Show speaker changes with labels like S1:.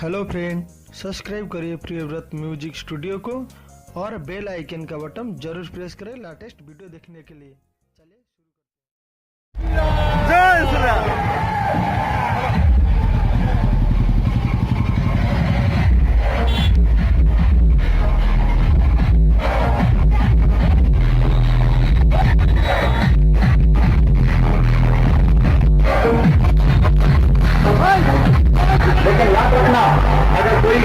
S1: Hello friend, subscribe करिए Priyavrat music studio को और बेल आइकन का बटन जरूर प्रेस करें लेटेस्ट वीडियो देखने के लिए। चलिए शुरू करते हैं।
S2: जय श्री राम।
S3: लेकिन याद रखना, अगर कोई